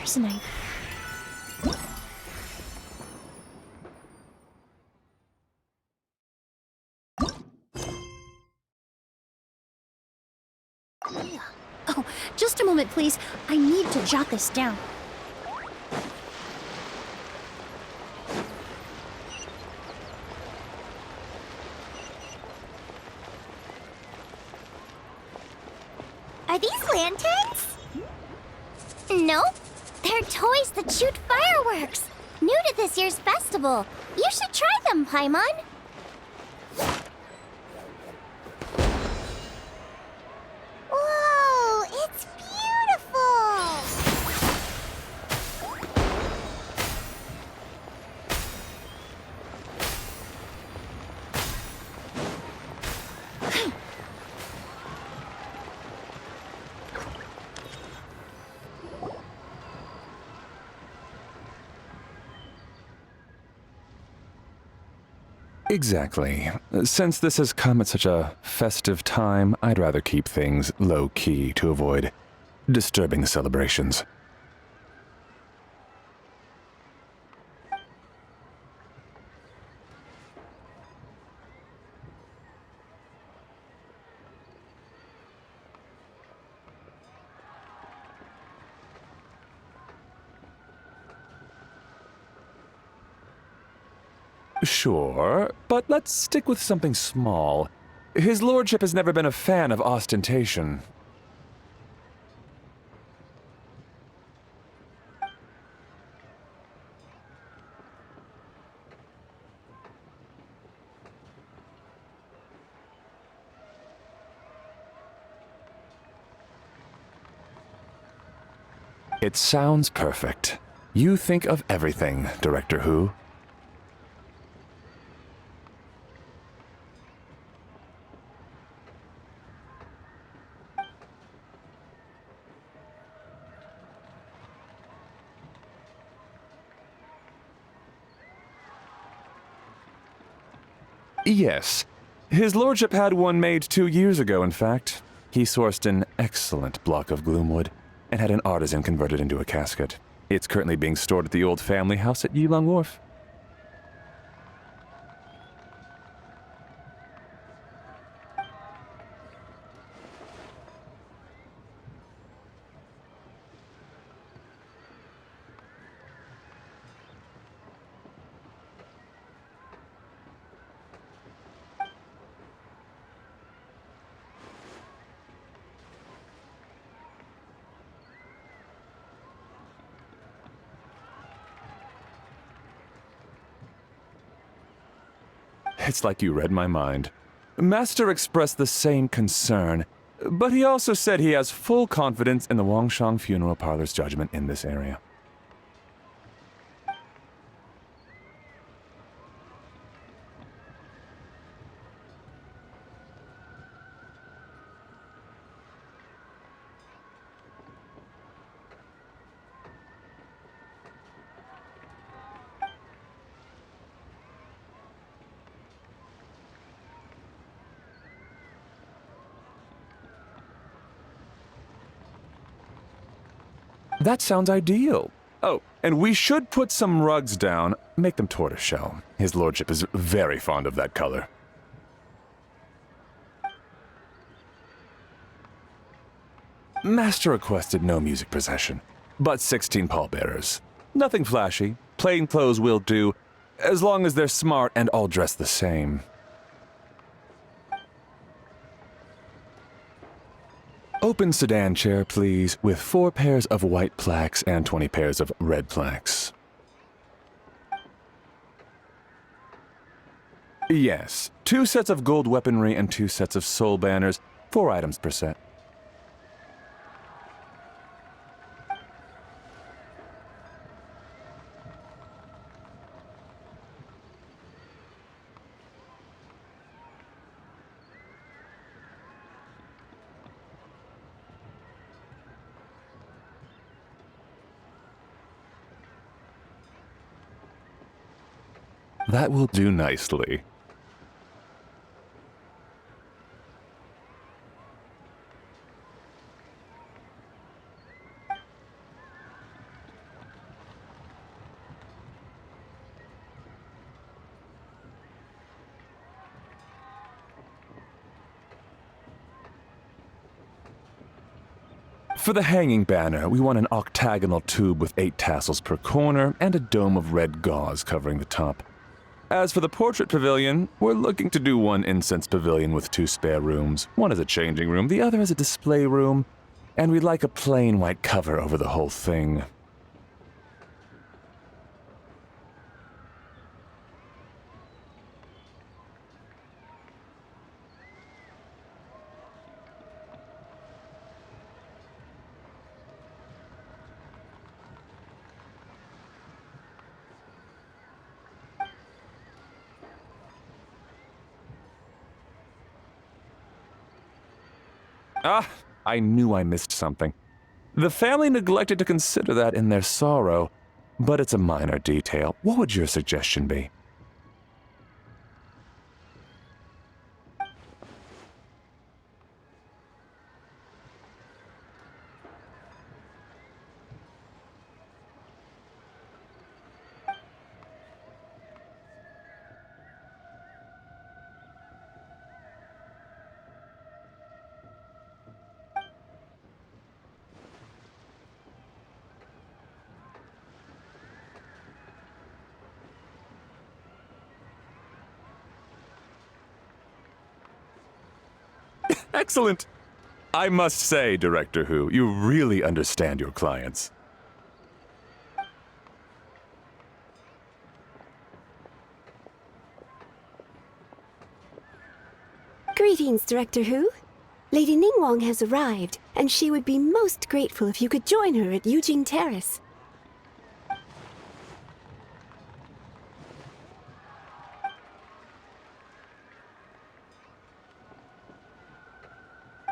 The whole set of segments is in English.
There's a knife. Oh, just a moment, please. I need to jot this down. Are these lanterns? Nope. They're toys that shoot fireworks. New to this year's festival. You should try them, Paimon. Whoa, it's beautiful! Exactly. Since this has come at such a festive time, I'd rather keep things low-key to avoid disturbing the celebrations. Sure, but let's stick with something small. His lordship has never been a fan of ostentation. It sounds perfect. You think of everything, Director Who. Yes. His lordship had one made 2 years ago, in fact. He sourced an excellent block of gloomwood and had an artisan convert it into a casket. It's currently being stored at the old family house at Yilong Wharf. It's like you read my mind. Master expressed the same concern, but he also said he has full confidence in the Wangshang Funeral Parlor's judgment in this area. That sounds ideal. Oh, and we should put some rugs down, make them tortoiseshell. His lordship is very fond of that color. Master requested no music procession, but 16 pallbearers. Nothing flashy, plain clothes will do, as long as they're smart and all dressed the same. Open sedan chair, please, with 4 pairs of white plaques and 20 pairs of red plaques. Yes, 2 sets of gold weaponry and 2 sets of soul banners, 4 items per set. That will do nicely. For the hanging banner, we want an octagonal tube with 8 tassels per corner and a dome of red gauze covering the top. As for the portrait pavilion, we're looking to do one incense pavilion with 2 spare rooms. One is a changing room, the other is a display room, and we'd like a plain white cover over the whole thing. Ah, I knew I missed something. The family neglected to consider that in their sorrow, but it's a minor detail. What would your suggestion be? Excellent! I must say, Director Who, you really understand your clients. Greetings, Director Who. Lady Ningguang has arrived, and she would be most grateful if you could join her at Eugene Terrace.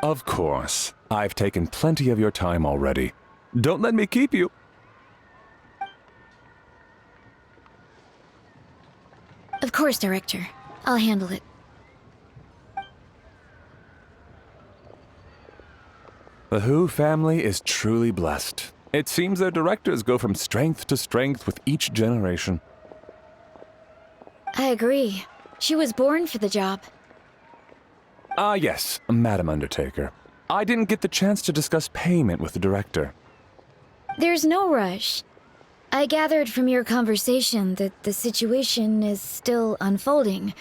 Of course. I've taken plenty of your time already. Don't let me keep you. Of course, Director. I'll handle it. The Who family is truly blessed. It seems their directors go from strength to strength with each generation. I agree. She was born for the job. Ah, yes, Madam Undertaker. I didn't get the chance to discuss payment with the director. There's no rush. I gathered from your conversation that the situation is still unfolding.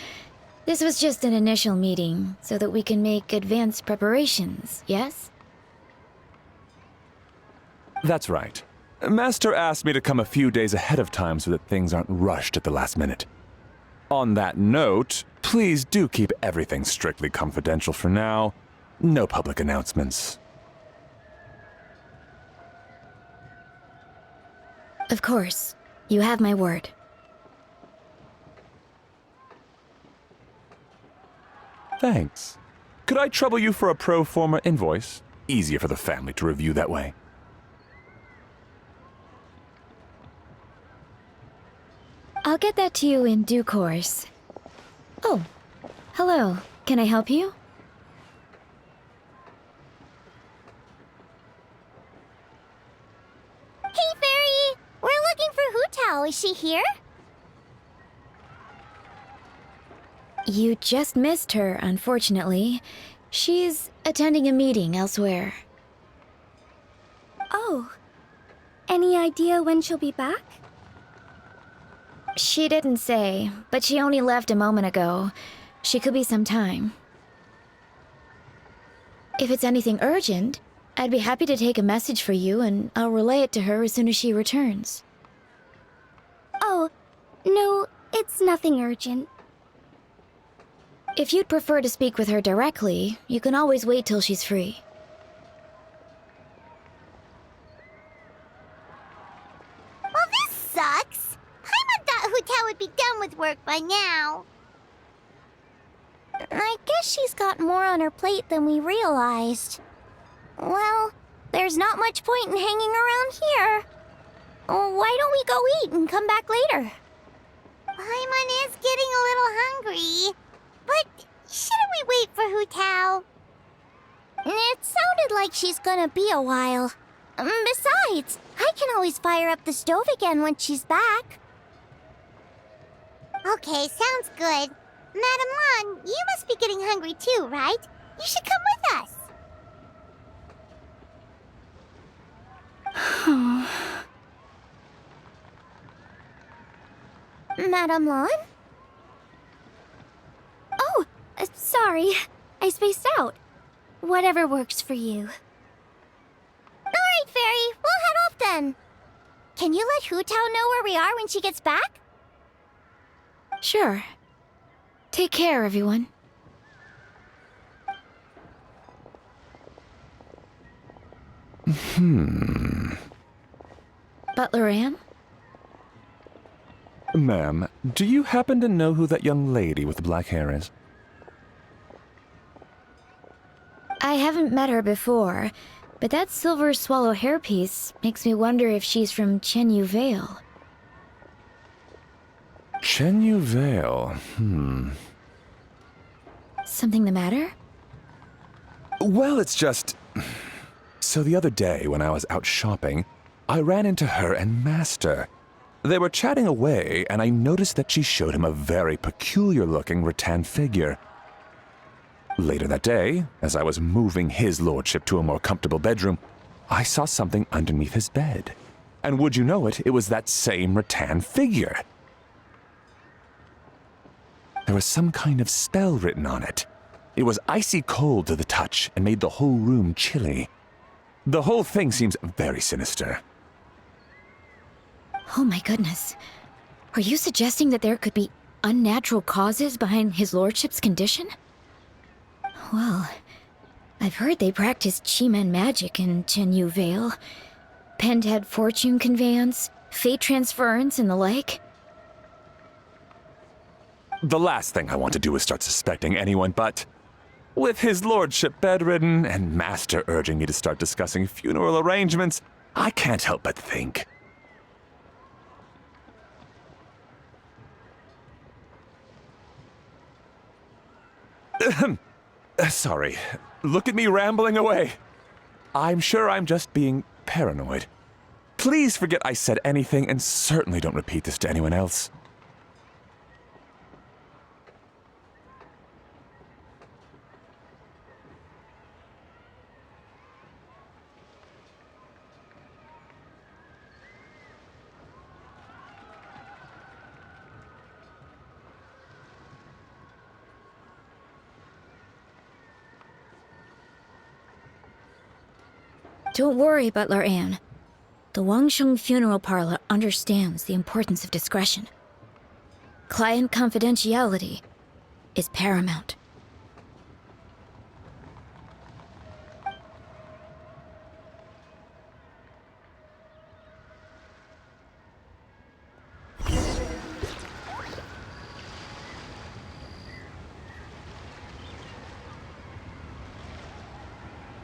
This was just an initial meeting, so that we can make advanced preparations, yes? That's right. Master asked me to come a few days ahead of time so that things aren't rushed at the last minute. On that note, please do keep everything strictly confidential for now. No public announcements. Of course. You have my word. Thanks. Could I trouble you for a pro forma invoice? Easier for the family to review that way. I'll get that to you in due course. Oh, hello. Can I help you? Hey, Fairy! We're looking for Hu Tao. Is she here? You just missed her, unfortunately. She's attending a meeting elsewhere. Oh. Any idea when she'll be back? She didn't say, but she only left a moment ago. She could be some time. If it's anything urgent, I'd be happy to take a message for you and I'll relay it to her as soon as she returns. Oh, no, it's nothing urgent. If you'd prefer to speak with her directly, you can always wait till she's free. Well, this sucks. Paimon thought Hu Tao would be done with work by now. I guess she's got more on her plate than we realized. Well, there's not much point in hanging around here. Why don't we go eat and come back later? Paimon is getting a little hungry. But shouldn't we wait for Hu Tao? It sounded like she's gonna be a while. Besides, I can always fire up the stove again when she's back. Okay, sounds good. Madam Lan, you must be getting hungry too, right? You should come with us. Madame Lan? Oh, sorry. I spaced out. Whatever works for you. Alright, Fairy. We'll head off then. Can you let Hu Tao know where we are when she gets back? Sure. Take care, everyone. Butler Anne? Ma'am, do you happen to know who that young lady with the black hair is? I haven't met her before, but that silver swallow hairpiece makes me wonder if she's from Chenyu Vale. Chenyu Vale, Something the matter? Well, it's just... So the other day, when I was out shopping, I ran into her and Master. They were chatting away, and I noticed that she showed him a very peculiar-looking rattan figure. Later that day, as I was moving his lordship to a more comfortable bedroom, I saw something underneath his bed. And would you know it, it was that same rattan figure. There was some kind of spell written on it. It was icy cold to the touch and made the whole room chilly. The whole thing seems very sinister. Oh my goodness. Are you suggesting that there could be unnatural causes behind his lordship's condition? Well, I've heard they practice Chi-Man magic in Chenyu Vale. Pentad fortune conveyance, fate transference, and the like. The last thing I want to do is start suspecting anyone, but... with his lordship bedridden and Master urging me to start discussing funeral arrangements, I can't help but think. Sorry. Look at me rambling away. I'm sure I'm just being paranoid. Please forget I said anything, and certainly don't repeat this to anyone else. Don't worry, Butler Anne. The Wangsheng Funeral Parlor understands the importance of discretion. Client confidentiality is paramount.